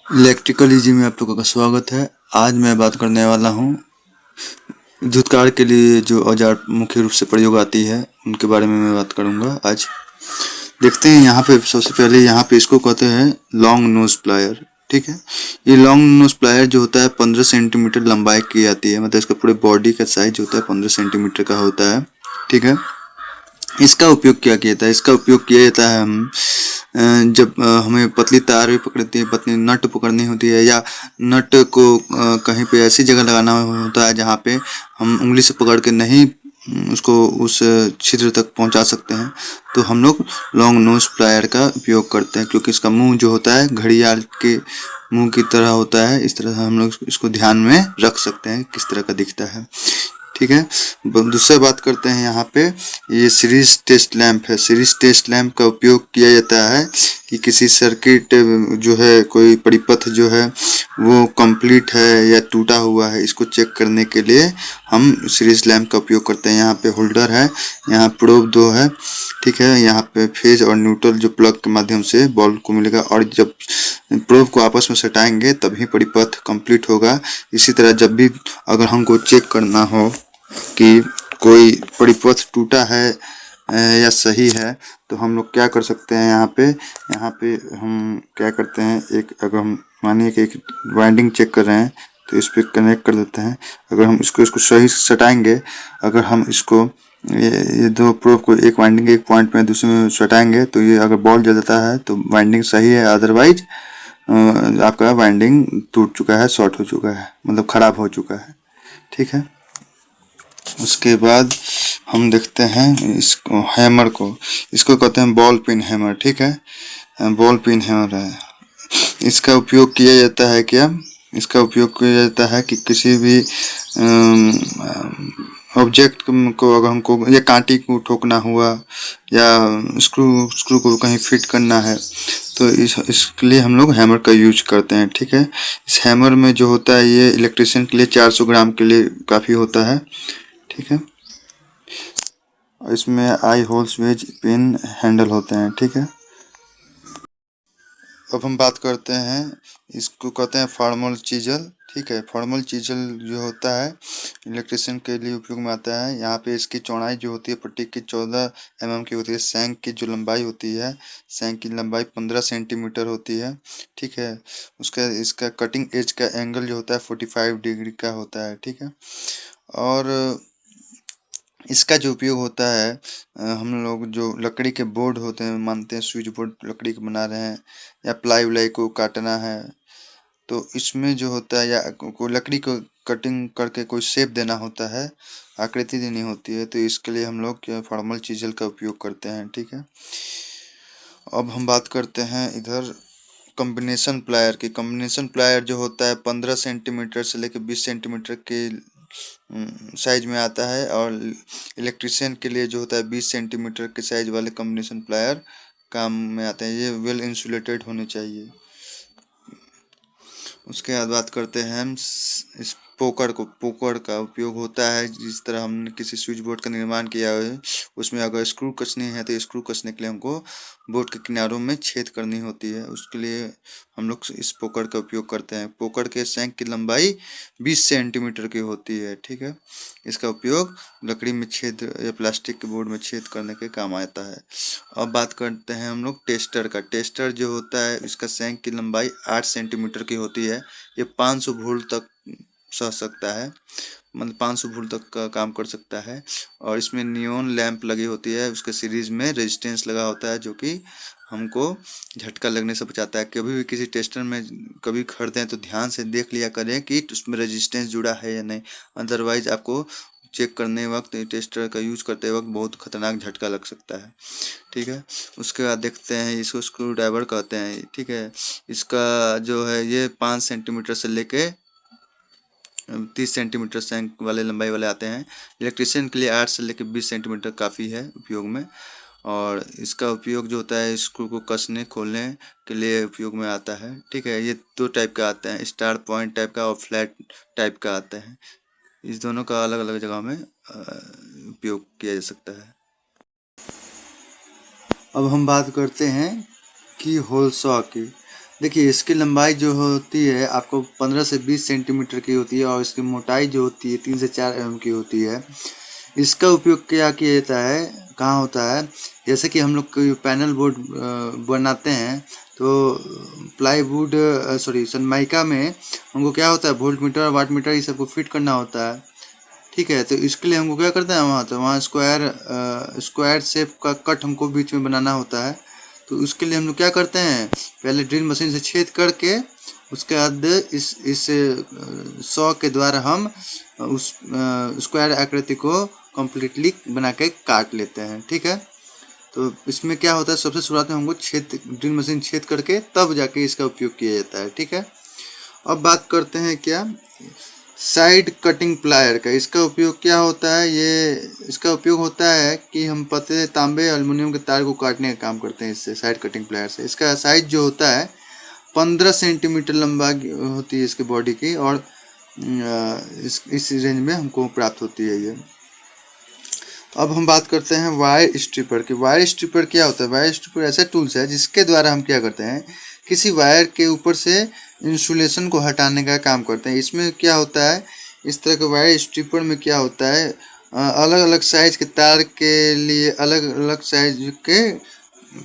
Electrical easy में आप लोगों का स्वागत है। आज मैं बात करने वाला हूँ विद्युत कार्य के लिए जो औजार मुख्य रूप से प्रयोग आती है उनके बारे में मैं बात करूँगा। आज देखते हैं यहाँ पे सबसे पहले यहाँ पे इसको कहते हैं लॉन्ग नोज प्लायर। ठीक है, ये लॉन्ग नोज प्लायर जो होता है 15 सेंटीमीटर लंबाई की आती है, मतलब इसका पूरे बॉडी का साइज होता है 15 सेंटीमीटर का होता है। ठीक है, इसका उपयोग क्या किया जाता है? इसका उपयोग किया जाता है जब हमें पतली तार भी पकड़ती है, पतली नट पकड़नी होती है, या नट को कहीं पे ऐसी जगह लगाना होता है जहाँ पे हम उंगली से पकड़ के नहीं उसको उस छिद्र तक पहुंचा सकते हैं, तो हम लोग लॉन्ग नोज प्लायर का उपयोग करते हैं, क्योंकि इसका मुंह जो होता है घड़ियाल के मुंह की तरह होता है। इस तरह हम लोग इसको ध्यान में रख सकते हैं किस तरह का दिखता है। ठीक है, दूसरा बात करते हैं यहाँ पे, ये सीरीज टेस्ट लैंप है। सीरीज टेस्ट लैंप का उपयोग किया जाता है कि किसी सर्किट जो है, कोई परिपथ जो है वो कंप्लीट है या टूटा हुआ है, इसको चेक करने के लिए हम सीरीज लैंप का उपयोग करते हैं। यहाँ पे होल्डर है, यहाँ प्रोब 2 है। ठीक है, यहाँ पे फेज और न्यूट्रल जो प्लग के माध्यम से बल्ब को मिलेगा, और जब प्रोब को आपस में सटाएंगे तभी परिपथ कंप्लीट होगा। इसी तरह जब भी अगर हमको चेक करना हो कि कोई परिपथ टूटा है या सही है, तो हम लोग क्या कर सकते हैं, यहाँ पे हम क्या करते हैं, एक अगर हम मानिए कि एक वाइंडिंग चेक कर रहे हैं तो इस पे कनेक्ट कर देते हैं। अगर हम इसको सही से सटाएंगे, अगर हम इसको ये दो प्रोब को एक वाइंडिंग एक पॉइंट में दूसरे में सटाएंगे, तो ये अगर बॉल जल जाता है तो वाइंडिंग सही है, अदरवाइज आपका वाइंडिंग टूट चुका है, शॉर्ट हो चुका है, मतलब खराब हो चुका है। ठीक है, उसके बाद हम देखते हैं इसको हैमर को, इसको कहते हैं बॉल पिन हैमर। ठीक है, बॉल पिन हैमर है। इसका उपयोग किया जाता है क्या? इसका उपयोग किया जाता है कि किसी भी ऑब्जेक्ट को अगर हमको या कांटी को ठोकना हुआ, या स्क्रू को कहीं फिट करना है, तो इसके लिए हम लोग हैमर का यूज करते हैं। ठीक है, इस हैमर में जो होता है ये इलेक्ट्रिशियन के लिए 400 ग्राम के लिए काफ़ी होता है। ठीक है, इसमें आई होल्स वेज पिन हैंडल होते हैं। ठीक है, अब हम बात करते हैं, इसको कहते हैं फॉर्मल चीजल। ठीक है, फॉर्मल चीजल जो होता है इलेक्ट्रिशियन के लिए उपयोग में आता है। यहाँ पे इसकी चौड़ाई जो होती है पट्टी की 14 mm की होती है। सैंक की जो लंबाई होती है, सैंक की लंबाई 15 सेंटीमीटर होती है। ठीक है, इसका कटिंग एज का एंगल जो होता है 45 डिग्री का होता है। ठीक है, और इसका जो उपयोग होता है, हम लोग जो लकड़ी के बोर्ड होते हैं, मानते हैं स्विच बोर्ड लकड़ी के बना रहे हैं, या प्लाई व्लाई को काटना है, तो इसमें जो होता है, या कोई लकड़ी को कटिंग करके कोई शेप देना होता है, आकृति देनी होती है, तो इसके लिए हम लोग फॉर्मल चीजल का उपयोग करते हैं। ठीक है, अब हम बात करते हैं इधर कॉम्बिनेशन प्लायर की। कॉम्बिनेशन प्लायर जो होता है 15 सेंटीमीटर से लेकर 20 सेंटीमीटर के साइज में आता है, और इलेक्ट्रिशियन के लिए जो होता है 20 सेंटीमीटर के साइज वाले कॉम्बिनेशन प्लायर काम में आते हैं। ये वेल इंसुलेटेड होने चाहिए। उसके बाद बात करते हैं हम इस पोकर को। पोकर का उपयोग होता है, जिस तरह हमने किसी स्विच बोर्ड का निर्माण किया है, उसमें अगर स्क्रू कसनी है तो स्क्रू कसने के लिए हमको बोर्ड के किनारों में छेद करनी होती है, उसके लिए हम लोग इस पोकर का उपयोग करते हैं। पोकर के सैंक की लंबाई 20 सेंटीमीटर की होती है। ठीक है, इसका उपयोग लकड़ी में छेद या प्लास्टिक के बोर्ड में छेद करने के काम आता है। अब बात करते हैं हम लोग टेस्टर का। टेस्टर जो होता है, इसका सैंक की लंबाई 8 सेंटीमीटर की होती है। ये 500 वोल्ट तक सह सकता है, मतलब 500 वोल्ट तक का काम कर सकता है, और इसमें नियॉन लैंप लगी होती है। उसके सीरीज में रेजिस्टेंस लगा होता है, जो कि हमको झटका लगने से बचाता है। कभी भी किसी टेस्टर में कभी खरीदें तो ध्यान से देख लिया करें कि उसमें रेजिस्टेंस जुड़ा है या नहीं, अदरवाइज आपको चेक करने वक्त, टेस्टर का यूज करते वक्त बहुत खतरनाक झटका लग सकता है। ठीक है, उसके बाद देखते हैं, इसको स्क्रू ड्राइवर कहते हैं। ठीक है, इसका जो है ये 5 सेंटीमीटर से लेके 30 सेंटीमीटर सैंक वाले लंबाई वाले आते हैं। इलेक्ट्रिशियन के लिए 8 से लेकर 20 सेंटीमीटर काफ़ी है उपयोग में, और इसका उपयोग जो होता है स्क्रू को कसने खोलने के लिए उपयोग में आता है। ठीक है, ये 2 टाइप का आता है, स्टार पॉइंट टाइप का और फ्लैट टाइप का आता है। इस दोनों का अलग अलग जगह में उपयोग किया जा सकता है। अब हम बात करते हैं की होल सॉ की। देखिए इसकी लंबाई जो होती है आपको 15 से 20 सेंटीमीटर की होती है और इसकी मोटाई जो होती है 3 से 4 mm की होती है। इसका उपयोग क्या किया जाता है, कहाँ होता है, जैसे कि हम लोग कोई पैनल बोर्ड बनाते हैं तो प्लाईवुड सॉरी सनमाइका में हमको क्या होता है, वोल्ट मीटर वाट मीटर ये सबको फिट करना होता है। ठीक है, तो इसके लिए हमको क्या करते हैं, वहाँ स्क्वायर शेप का कट हमको बीच में बनाना होता है। तो उसके लिए हम लोग क्या करते हैं, पहले ड्रिल मशीन से छेद करके उसके बाद इस सॉ के द्वारा हम उस स्क्वायर आकृति को कम्प्लीटली बना के काट लेते हैं। ठीक है, तो इसमें क्या होता है, सबसे शुरुआत में हमको ड्रिल मशीन छेद करके तब जाके इसका उपयोग किया जाता है। ठीक है, अब बात करते हैं क्या साइड कटिंग प्लायर का। इसका उपयोग क्या होता है, इसका उपयोग होता है कि हम पतले तांबे एल्युमिनियम के तार को काटने का काम करते हैं इससे, साइड कटिंग प्लायर से। इसका साइज जो होता है 15 सेंटीमीटर लंबा होती है इसकी बॉडी की, और इस रेंज में हमको प्राप्त होती है ये। अब हम बात करते हैं वायर स्ट्रिपर की। वायर स्ट्रिपर क्या होता है, वायर स्ट्रिपर ऐसा टूल्स है जिसके द्वारा हम क्या करते हैं, किसी वायर के ऊपर से इंसुलेशन को हटाने का काम करते हैं। इसमें क्या होता है, इस तरह के वायर स्ट्रिपर में क्या होता है, अलग अलग साइज के तार के लिए अलग अलग साइज के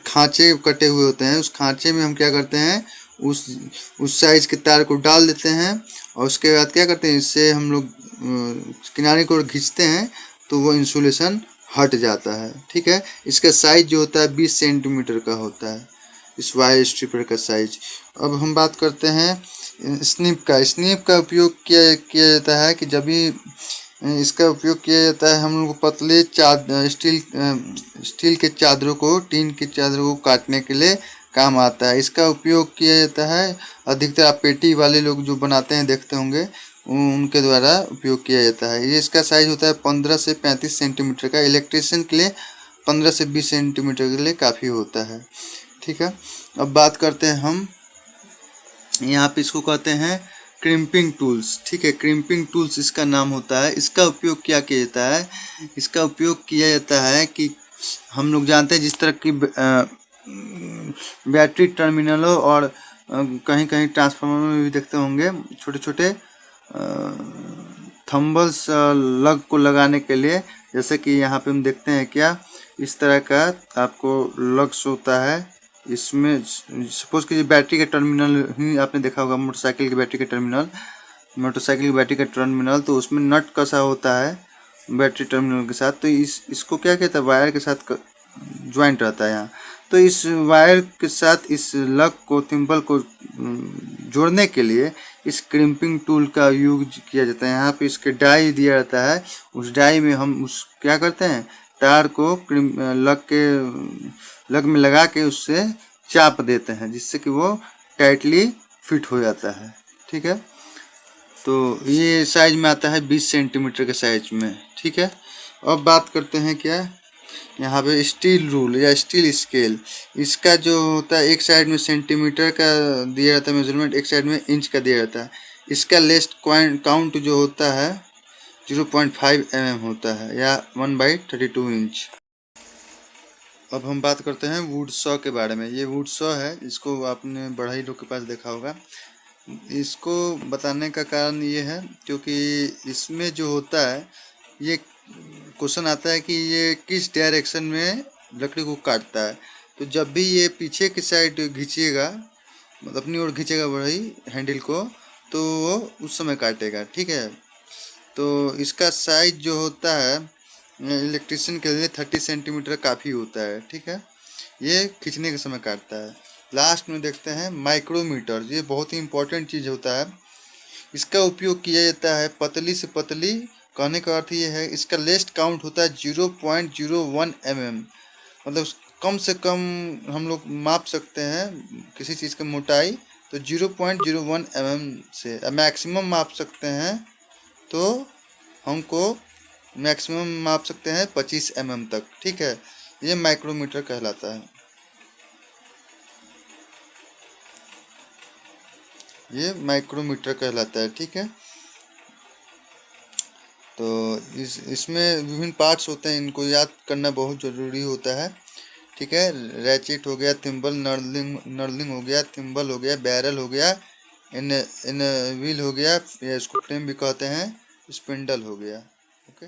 खांचे कटे हुए होते हैं। उस खांचे में हम क्या करते हैं, उस साइज के तार को डाल देते हैं और उसके बाद क्या करते हैं, इससे हम लोग किनारे को खींचते हैं तो वो इंसुलेशन हट जाता है। ठीक है, इसका साइज जो होता है 20 सेंटीमीटर का होता है, इस वायर स्ट्रिपर का साइज। अब हम बात करते हैं स्निप का। स्निप का उपयोग किया जाता है कि जब भी इसका उपयोग किया जाता है, हम लोग पतले स्टील के चादरों को, टीन की चादरों को काटने के लिए काम आता है। इसका उपयोग किया जाता है अधिकतर आप पेटी वाले लोग जो बनाते हैं देखते होंगे, उनके द्वारा उपयोग किया जाता है। ये इसका साइज होता है 15 से 35 सेंटीमीटर का। इलेक्ट्रिशियन के लिए 15 से 20 सेंटीमीटर के लिए काफ़ी होता है। ठीक है, अब बात करते हैं हम यहाँ पे, इसको कहते हैं क्रिम्पिंग टूल्स। ठीक है, क्रिम्पिंग टूल्स इसका नाम होता है। इसका उपयोग क्या किया जाता है, इसका उपयोग किया जाता है कि हम लोग जानते हैं जिस तरह की बैटरी टर्मिनलों और कहीं कहीं ट्रांसफार्मर में भी देखते होंगे छोटे छोटे थंबल्स लग को लगाने के लिए। जैसे कि यहाँ पे हम देखते हैं क्या, इस तरह का आपको लग्स होता है। इसमें सपोज कीजिए बैटरी का टर्मिनल ही आपने देखा होगा, मोटरसाइकिल की बैटरी का टर्मिनल, तो उसमें नट कसा होता है बैटरी टर्मिनल के साथ। तो इसको क्या कहता है, वायर के साथ ज्वाइंट रहता है यहाँ। तो इस वायर के साथ इस लग को, थिम्बल को जोड़ने के लिए इस क्रिम्पिंग टूल का यूज किया जाता है। यहाँ पे इसके डाई दिया जाता है, उस डाई में हम क्या करते हैं, तार को लग में लगा के उससे चाप देते हैं, जिससे कि वो टाइटली फिट हो जाता है। ठीक है, तो ये साइज में आता है 20 सेंटीमीटर के साइज में। ठीक है, अब बात करते हैं क्या, यहाँ पे स्टील रूल या स्टील स्केल। इसका जो होता है, एक साइड में सेंटीमीटर का दिया जाता है मेजरमेंट, एक साइड में इंच का दिया जाता है। इसका लेस्ट काउंट जो होता है 0.5 mm होता है, या 1/32 इंच। अब हम बात करते हैं वुड सॉ के बारे में। ये वुड सॉ है, इसको आपने बढ़ई लोग के पास देखा होगा। इसको बताने का कारण ये है क्योंकि इसमें जो होता है, ये क्वेश्चन आता है कि ये किस डायरेक्शन में लकड़ी को काटता है। तो जब भी ये पीछे की साइड खींचिएगा, मतलब अपनी ओर खींचेगा बढ़ई हैंडल को, तो वो उस समय काटेगा। ठीक है, तो इसका साइज जो होता है इलेक्ट्रिशियन के लिए 30 सेंटीमीटर काफ़ी होता है। ठीक है, ये खींचने के समय काटता है। लास्ट में देखते हैं माइक्रोमीटर। ये बहुत ही इंपॉर्टेंट चीज़ होता है। इसका उपयोग किया जाता है पतली से पतली, कहने का अर्थ ये है इसका लेस्ट काउंट होता है 0.01 mm, मतलब कम से कम हम लोग माप सकते हैं किसी चीज़ की मोटाई तो 0.01 mm से। मैक्सिमम माप सकते हैं तो हमको मैक्सिमम माप सकते हैं 25 mm तक। ठीक है, ये माइक्रोमीटर कहलाता है। ये माइक्रोमीटर कहलाता है। ठीक है, तो इसमें विभिन्न पार्ट्स होते हैं, इनको याद करना बहुत ज़रूरी होता है। ठीक है। रैचिट हो गया, थिम्बल, नर्लिंग हो गया, थिम्बल हो गया, बैरल हो गया, इन इन व्हील हो गया, या इसको फ्रेम भी कहते हैं, स्पिंडल हो गया। ओके।